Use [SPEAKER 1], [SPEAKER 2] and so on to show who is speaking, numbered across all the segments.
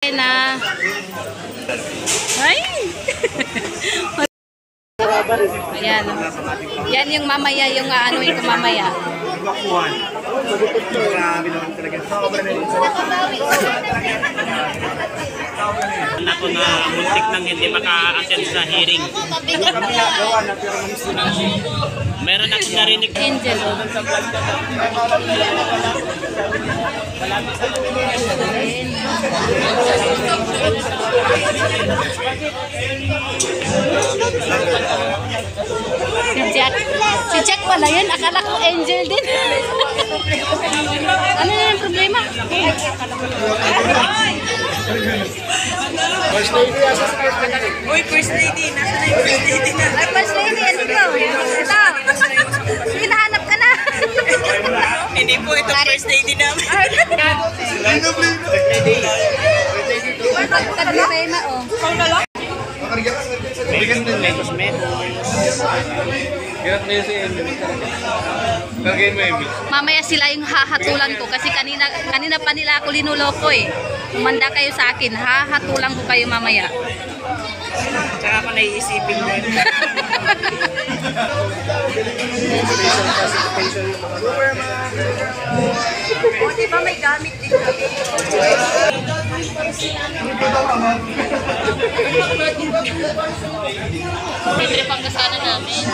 [SPEAKER 1] Na. Ay! Ayan. Yan yung mamaya, yung aanuin ko mamaya.
[SPEAKER 2] Ako na muntik nang hindi maka-attend sa hearing. Meron akong narinig.
[SPEAKER 1] Angel. Si Jack pala yun. Akala ko Angel din. Ano na yung problema?
[SPEAKER 3] First lady, asas kayo sa kanya.
[SPEAKER 4] Uy, first lady. Nasa na yung first lady na?
[SPEAKER 1] Ay, first lady. Ano ito? Ito. Hinahanap ka na.
[SPEAKER 4] Hindi po ito first lady namin.
[SPEAKER 1] Taglirema, oh.
[SPEAKER 2] Meron din may cosmetos.
[SPEAKER 3] Ganap na yun si Emily. Lagay mo, Emily.
[SPEAKER 1] Mamaya sila yung hahatulan ko kasi kanina pa nila ako linuloko eh. Umanda kayo sa akin, hahatulan ko kayo mamaya.
[SPEAKER 4] Tsaka ako naiisipin mo. O, diba may gamit din kami?
[SPEAKER 1] Libre pang kasana namin.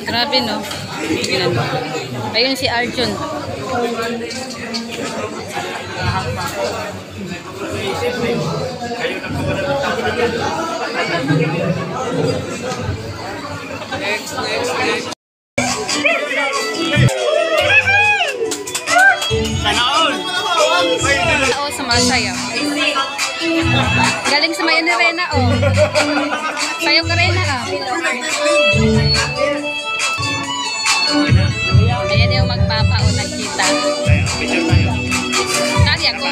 [SPEAKER 1] Grabe no. Ayun si Arjun.
[SPEAKER 2] Sana all!
[SPEAKER 1] Oo, sumasayaw. Galing sumayaw ni Rena, oh. Sayaw ka, Rena, ah. Ayan yung magpapa, oh, nagkita.
[SPEAKER 2] Picture tayo.
[SPEAKER 1] Kaya ko.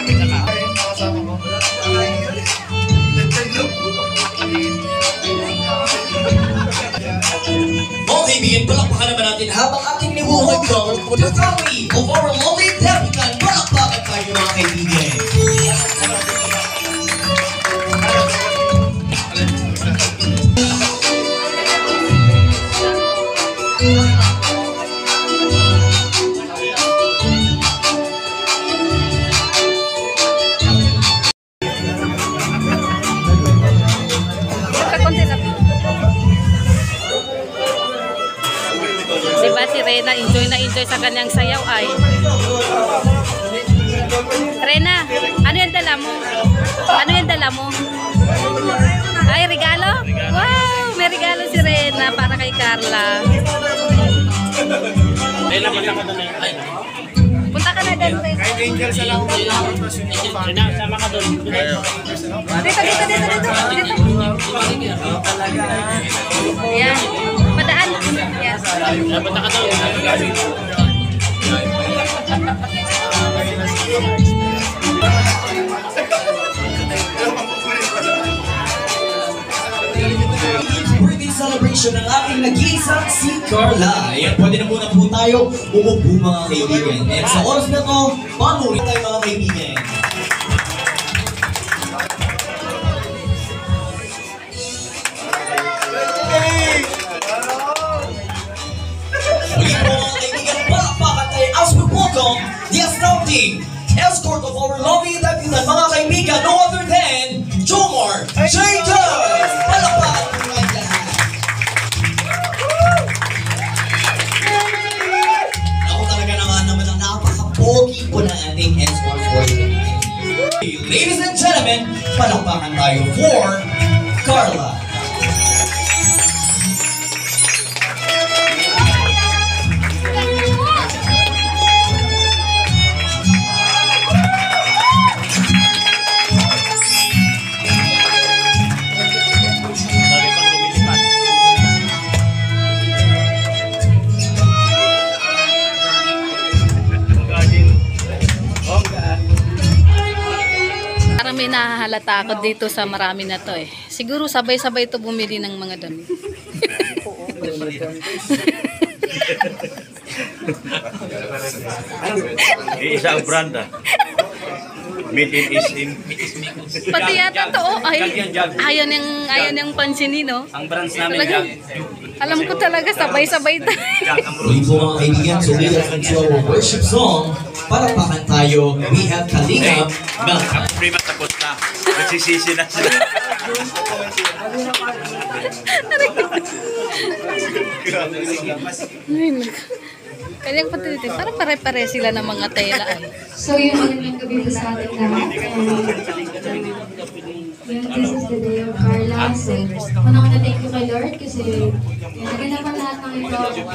[SPEAKER 5] Mga kaibigan, palakpakan naman natin habang ating nibuhay bilang the family of our lovely Depitan. Palakpakan tayo mga kaibigan.
[SPEAKER 1] Diba si Rena, enjoy na enjoy sa kanyang sayaw ay. Rena, ano yung dala mo? Ano yung dala mo? Ay, regalo? Wow, may regalo si Rena para kay Carla.
[SPEAKER 2] Rena, punta ka doon eh. Ay,
[SPEAKER 1] Punta ka na din, Rena.
[SPEAKER 3] Kahit angel sa lang ako.
[SPEAKER 2] Rena, sama ka doon.
[SPEAKER 1] Dito. Ayan. Padaan. Yes.
[SPEAKER 2] Punta ka doon.
[SPEAKER 5] Birthday celebration ng aking nag-iisang si Carla. Ayan, pwede na muna po tayo umupo mga kaibigan. And sa oras na to, panulit tayo mga kaibigan. Muli po mga kaibigan, palakpakan tayo as we welcome the astounding escort of our lovely Depitan, mga kaibigan, no other than Jomar Jacobs! Palakpakan po kayo lahat. Ako talaga naman ang napaka-pogi po ng ating escort for tonight. Ladies and gentlemen, palakpakan tayo for Carla.
[SPEAKER 2] Sabi pang lumilipat.
[SPEAKER 1] Parang may nahahalata ako dito sa marami na to eh. Siguro sabay-sabay to bumili ng mga damit.
[SPEAKER 2] Isa ang brand ah. Made in Isim.
[SPEAKER 1] Pati yata to, oh, ay, ayaw niyang pansinin, no?
[SPEAKER 2] Ang brands namin
[SPEAKER 1] Talaga, alam ko talaga, sabay-sabay tayo.
[SPEAKER 5] Muli po mga kaibigan, so we have into our worship song. Palakpakan tayo, we have Kalingap Melka.
[SPEAKER 2] Prima tapos na. Nagsisisi na sila.
[SPEAKER 1] Ay, kanyang patilitin, parang pare-pare sila ng mga tela.
[SPEAKER 6] So yun ang inyong gabi po sa ating lahat. This is the day of Carla. So, una-una thank you kay Lord kasi naganapan lahat ng ito.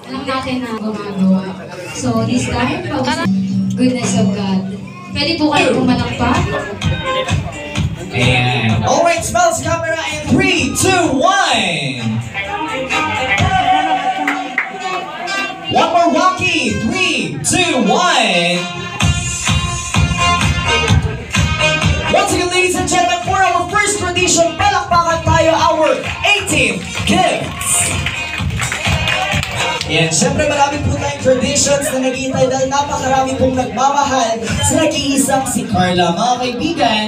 [SPEAKER 6] Alam natin na gumagawa. So this time, goodness of God. Pwede po kayo pumalakpak.
[SPEAKER 5] And alright, smells camera in 3, 2, 1. One more walkie, 3, 2, 1. Once again, ladies and gentlemen, for our first tradition, palakpakan tayo our 18th kids. Yan, syempre marami po tayong traditions na naghihintay dahil napakarami pong nagmamahal sa nag-iisang si Carla. Mga kaibigan,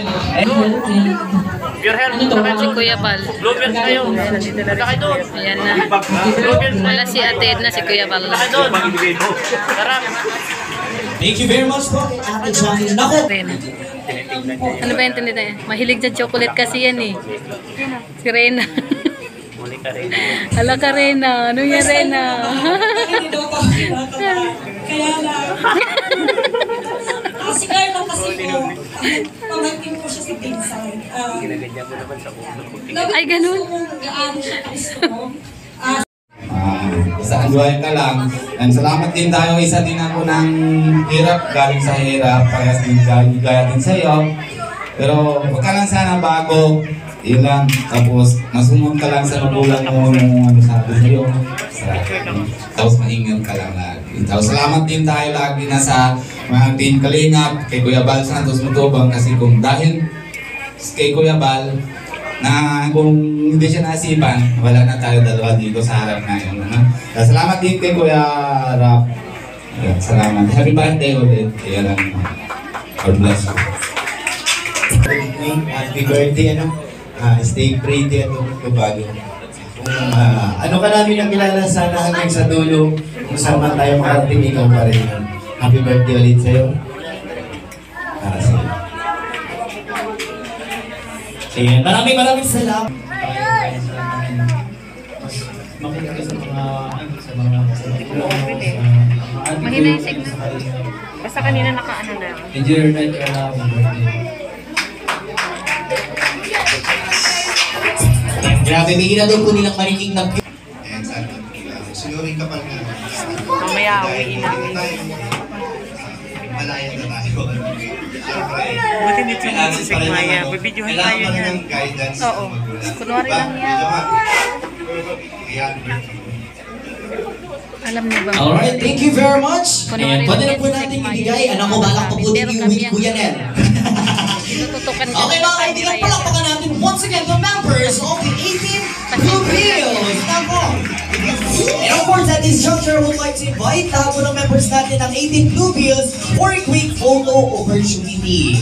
[SPEAKER 2] Your hair,
[SPEAKER 1] Si Kuya Bal.
[SPEAKER 2] Bluebeard kayo. Wala kayo doon.
[SPEAKER 1] Ayan na. Wala si Ate Edna, si Kuya Bal.
[SPEAKER 2] Wala kayo doon. Tara.
[SPEAKER 5] thank you very much po. Ate Jackie. Nako,
[SPEAKER 1] Rena. Ano ba yung tinita niya? Mahilig sa chocolate kasi yan eh. Si Rena.
[SPEAKER 2] Monica rin.
[SPEAKER 1] Hala ka Rena. Ano yan Rena?
[SPEAKER 7] Kaya lang. Kasi kaya lang kasi po, pamangkin ko siya sa Pinsay.
[SPEAKER 2] Ginaganyan mo naman sa ulo.
[SPEAKER 1] Ay, ganun.
[SPEAKER 7] Gaano siya gusto.
[SPEAKER 8] Sa buhay ka lang. And salamat din tayo, isa din ako ng hirap, galing sa hirap, parehas din gaya din sa iyo. Pero huwag ka lang sana bago, yun lang. Tapos masunod ka lang sa magulang mo nung ano sabi sa iyo. Tapos maingat ka lang lagi. Tapos salamat din tayo lagi na sa mga team Kalingap, kay Kuya Bal Santos Matubang kasi kung dahil kay Kuya Bal, na kung hindi siya nasipan, wala na tayo dalawa dito sa harap ngayon. Ano? Salamat din kay Kuya Rap. Salamat. Happy birthday ulit. Kaya lang. God bless you.
[SPEAKER 9] Happy birthday, ano? Stay pretty at bago. Ano ka namin ang kilala sana hanggang sa dulo, kung saan man tayo makarating, ikaw pa rin. Happy birthday ulit sa'yo. Para sa'yo.
[SPEAKER 5] ayan, maraming salamat.
[SPEAKER 9] Makinig ka sa mga
[SPEAKER 1] Mahina yung signal.
[SPEAKER 4] Basta kanina nakaano na.
[SPEAKER 9] engineer night ka na.
[SPEAKER 5] Grabe, bigyan na daw po nilang marinig ng
[SPEAKER 8] And sana, sunurin ka pa nga.
[SPEAKER 4] Mamaya uwiin namin.
[SPEAKER 8] Malaya na tayo.
[SPEAKER 4] Buti nito yung si Sigmaya. Bibidyohan tayo
[SPEAKER 8] Kailangan
[SPEAKER 4] niyan.
[SPEAKER 8] ng guidance.
[SPEAKER 1] Oo. Kunwari lang yan. Alam niyo ba?
[SPEAKER 5] Alright, thank you very much.
[SPEAKER 1] Kunwari
[SPEAKER 5] Ayan, pwede na
[SPEAKER 1] lang
[SPEAKER 5] po
[SPEAKER 1] yan,
[SPEAKER 5] natin
[SPEAKER 1] Sigmaya.
[SPEAKER 5] ibigay. Anak ko, balak pa po din
[SPEAKER 1] Pero
[SPEAKER 5] yung
[SPEAKER 1] kami
[SPEAKER 5] with
[SPEAKER 1] yan.
[SPEAKER 5] Kuya Nel.
[SPEAKER 1] Tinututukan ka
[SPEAKER 5] Okay mga kaibigan, palakpakan natin once again the members of the 18 Blue Bills. Nako. And of course, at this juncture, would like to invite tago ng members natin ng 18 Blue Bills for a quick photo opportunity.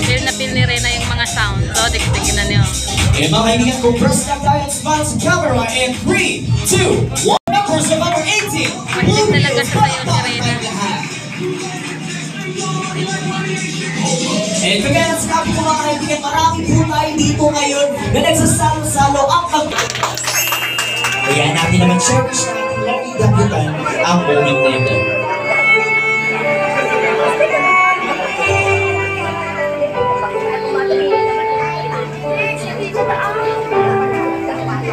[SPEAKER 1] Feel na feel ni Rena yung mga sound. So, tignan niyo.
[SPEAKER 5] Okay mga kaibigan, kung press na tayo at smile sa camera in 3, 2, 1. Members of our 18 Blue
[SPEAKER 1] Mahilig talaga
[SPEAKER 5] Bills.
[SPEAKER 1] sa sayo si Rena.
[SPEAKER 5] And kagaya ng sinabi ko mga kaibigan, marami po tayo dito ngayon na nagsasalo-salo ang Kaya natin naman cherish na ating dapitan ang moment na ito.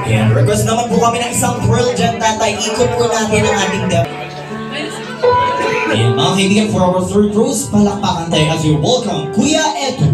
[SPEAKER 5] Ayan, request naman po kami ng isang twirl dyan, tatay. Ikot po natin ang ating dapitan. Ayan, mga kaibigan, for our third rose, palakpakan tayo as you welcome, Kuya Edu.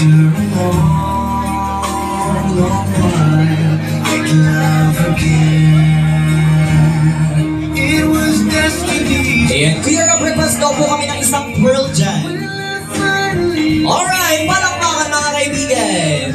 [SPEAKER 5] Ayan, clear na breakfast daw po kami ng isang Pearl Jam. Alright, palakpakan mga kaibigan!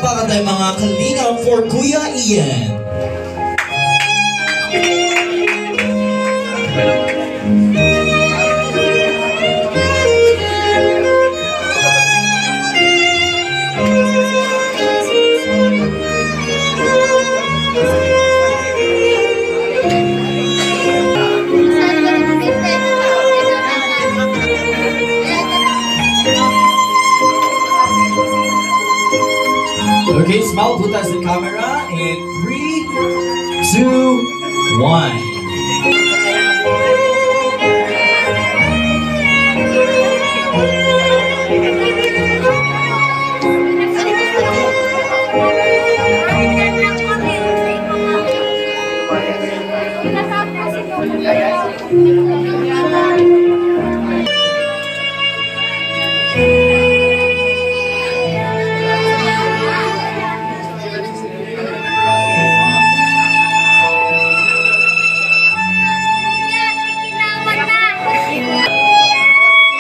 [SPEAKER 5] Baka tayo mga kalingaw for Kuya Ian. Okay, smile, put us the camera in 3, 2, 1.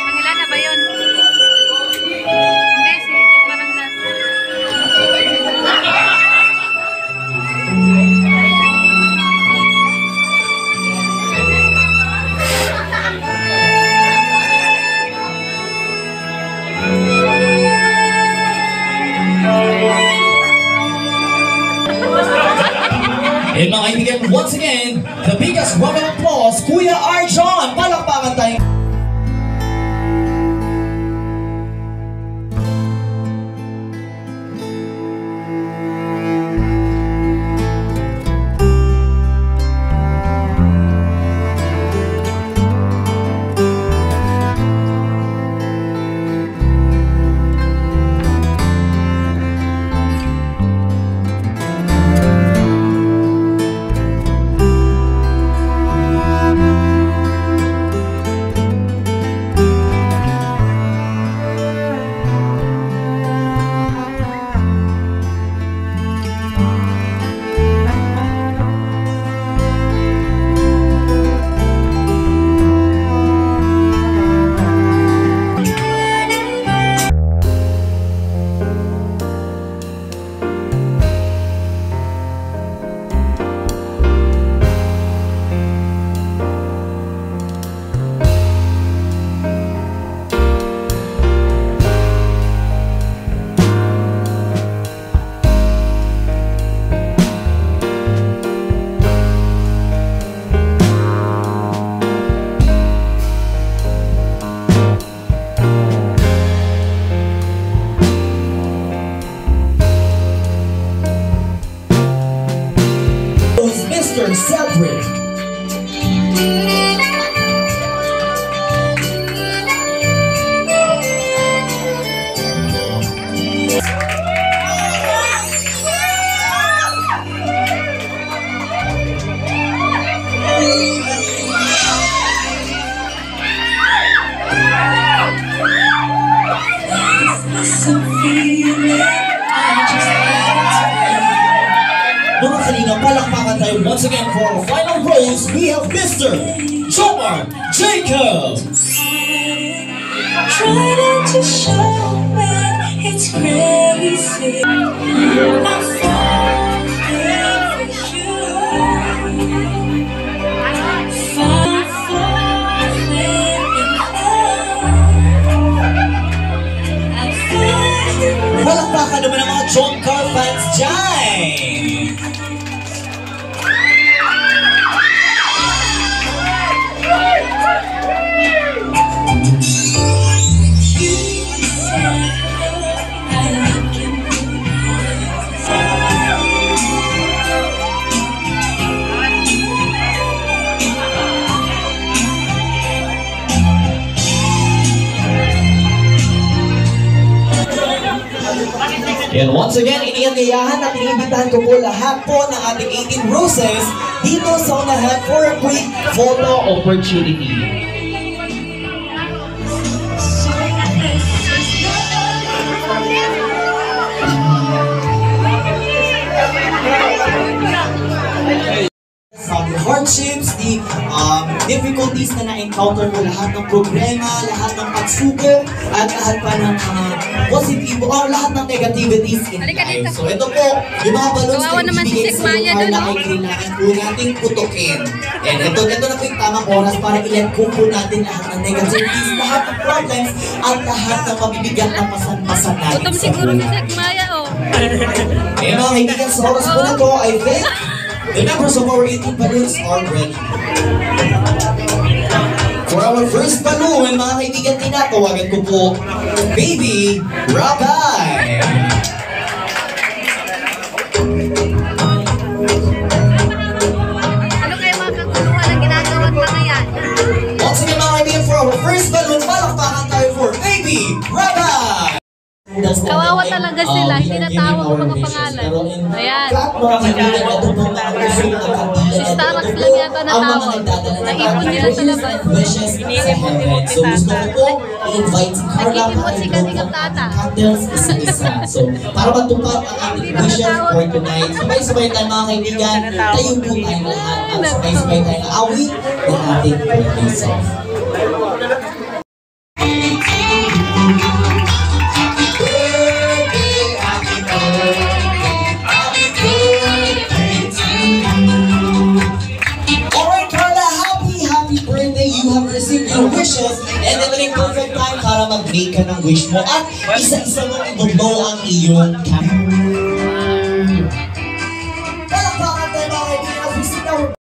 [SPEAKER 1] Pangilan na ba yun? Hindi, si Maranglas.
[SPEAKER 5] And mga kaibigan, once again, the biggest round of applause, Kuya Arjon! Palakpakan tayo! Mr. Cedric. Mga kalinga, palakpakan tayo once again for our final rose. We have Mr. Jomar Jacob.
[SPEAKER 7] to show me it's crazy. I'm falling for you. I'm falling in love.
[SPEAKER 5] Palakpakan naman ang mga John Carl fans dyan! And once again, iniangayahan at iniimbitahan ko po lahat po ng ating 18 Roses dito sa unahan for a quick photo opportunity. From the hardships, the difficulties na na-encounter mo, lahat ng problema, lahat ng pagsubok, at lahat pa ng positibo, o lahat ng negativities in life. So ito po, yung mga balloons na ibigay sa iyo na ay kailangan po natin putukin. And ito na po yung tamang oras para i-let go po natin lahat ng negativities, lahat ng problems, at lahat ng mabibigyan ng pasan-pasan natin
[SPEAKER 1] Gutom
[SPEAKER 5] sa
[SPEAKER 1] siguro si
[SPEAKER 5] buhay.
[SPEAKER 1] Sekmaya, oh.
[SPEAKER 5] Eh mga kaibigan, sa oras po na to, I think the members of our 18 balloons are ready. For our first balloon, mga kaibigan, tinatawagan ko po, Baby Rabbi!
[SPEAKER 1] Ano kayo mga kaguluhan ang ginagawa ng mga yan?
[SPEAKER 5] Once again, mga kaibigan, for our first balloon, palakpakan tayo for Baby Rabbi!
[SPEAKER 1] Kawawa talaga sila, hindi natawag ang mga pangalan. Ayan. Starbucks lang yata natawag. Naipon nila sa labas.
[SPEAKER 5] So gusto ko po i-invite si Carla
[SPEAKER 1] Nag-ipon si Katingap Tata.
[SPEAKER 5] cocktails isa-isa. So para matupad ang ating wishes for tonight, sabay-sabay tayo mga kaibigan, tayo po tayong lahat at sabay-sabay tayong awit ng ating birthday song. Your wishes and then the perfect time para mag-make ka ng wish mo at isa-isa mong i-blow ang iyong candle. Palakpakan tayo mga kaibigan as we sing our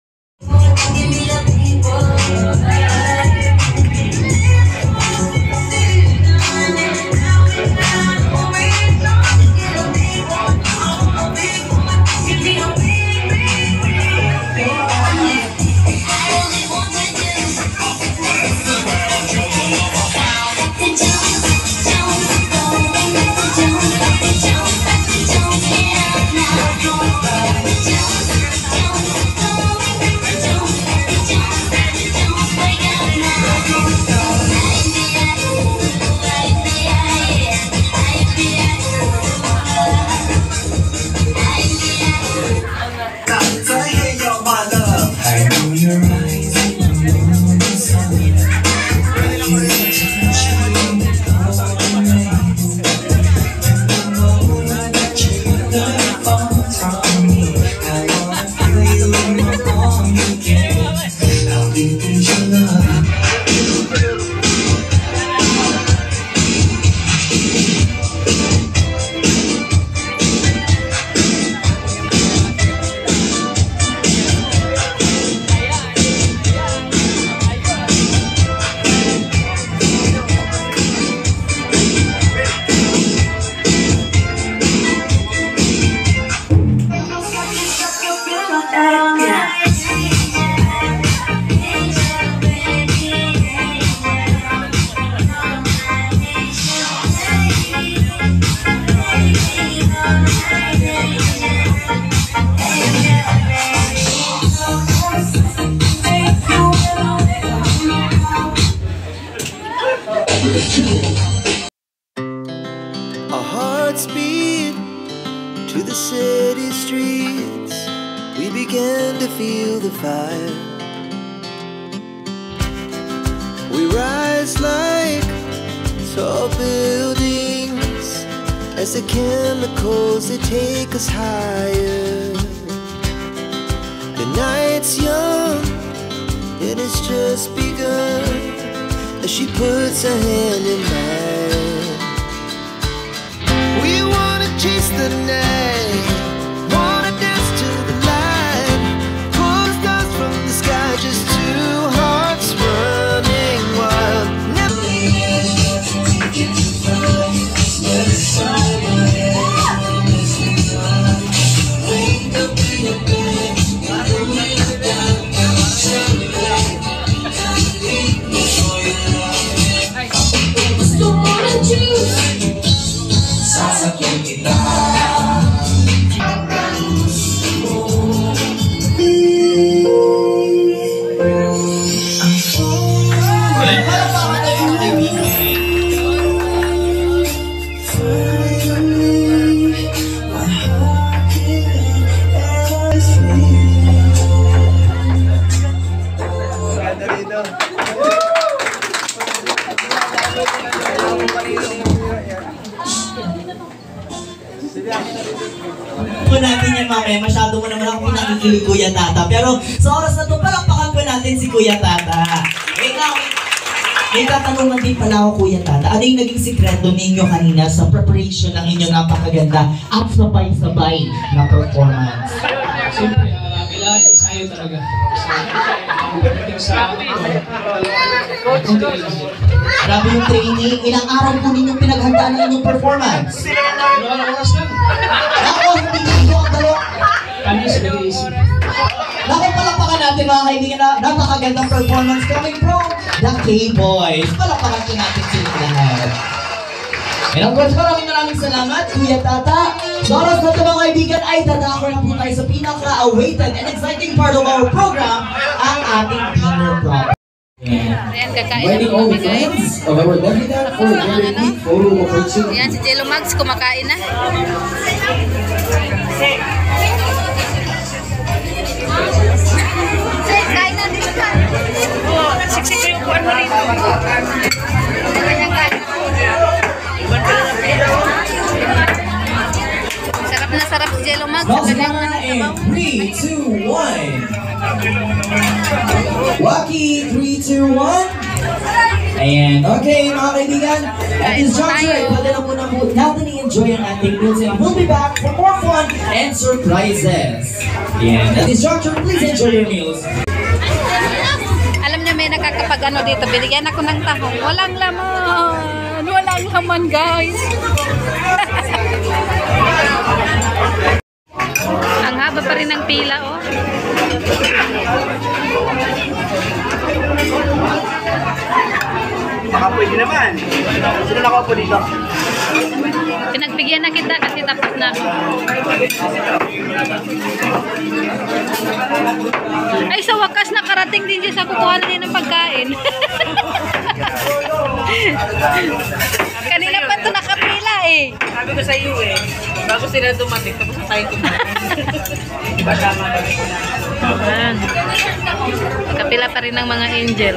[SPEAKER 10] Our hearts beat to the city streets. We began to feel the fire. We rise like tall buildings. as the chemicals they take us higher. The night's young, it has just begun, as she puts her hand in mine. We wanna chase the night, wanna dance to the light, pull the stars from the sky, just two hearts running wild.
[SPEAKER 5] Sasakyan kita. Po natin yan mamaya, masyado mo naman ako nakikilig Kuya Tata. Pero sa oras na to, palakpakan po natin si Kuya Tata. Wait lang, may tatanungan din pala ako Kuya Tata. Ano yung naging sikreto ninyo kanina sa preparation ng inyong napakaganda at sabay-sabay na performance?
[SPEAKER 3] Siyempre, kailangan ensayo talaga.
[SPEAKER 5] Grabe yung training. Ilang araw po ninyong pinaghandaan ng inyong performance?
[SPEAKER 3] Ilang oras lang.
[SPEAKER 5] Ako, hindi nyo ang dalawa.
[SPEAKER 3] Kami sa nag-iisip.
[SPEAKER 5] Naku, palakpakan natin mga kaibigan na napakagandang performance coming from the K-Boys. Palakpakan po natin sila lahat. And of course, maraming salamat, Kuya Tata. Sa oras na ito mga kaibigan ay dadako na po tayo sa pinaka-awaited and exciting part of our program, ang ating dinner program.
[SPEAKER 1] Ayan, kakain na po kami guys. Tapos na ang ano. Ayan, si Jello Mags kumakain na. Kain na dito ka. Siksik ko yung kuwan mo rito. Sarap na sarap si Jello Mags.
[SPEAKER 5] Rosmar in 3, 2, 1. Wacky, 3, 2, 1. Ayan, okay mga kaibigan. At this juncture, pwede na muna po natin i-enjoy ang ating meals and we'll be back for more fun and surprises. Ayan, at this juncture, please enjoy your meals.
[SPEAKER 1] Alam niyo may nakakapag-ano dito. Binigyan ako ng tahong. Walang laman. Walang laman guys. Ang haba pa rin ng pila oh.
[SPEAKER 4] Baka pwede naman. Sino nakaupo dito?
[SPEAKER 1] Pinagbigyan na kita kasi tapos na ako. Ay, sa wakas nakarating din siya sa kukuha na din ng pagkain. Kanina pa ito nakapila eh.
[SPEAKER 4] Sabi ko sa iyo eh, bago sila dumating, tapos na tayo kumain. Diba tama ba?
[SPEAKER 1] Kapila pa rin ng mga angel.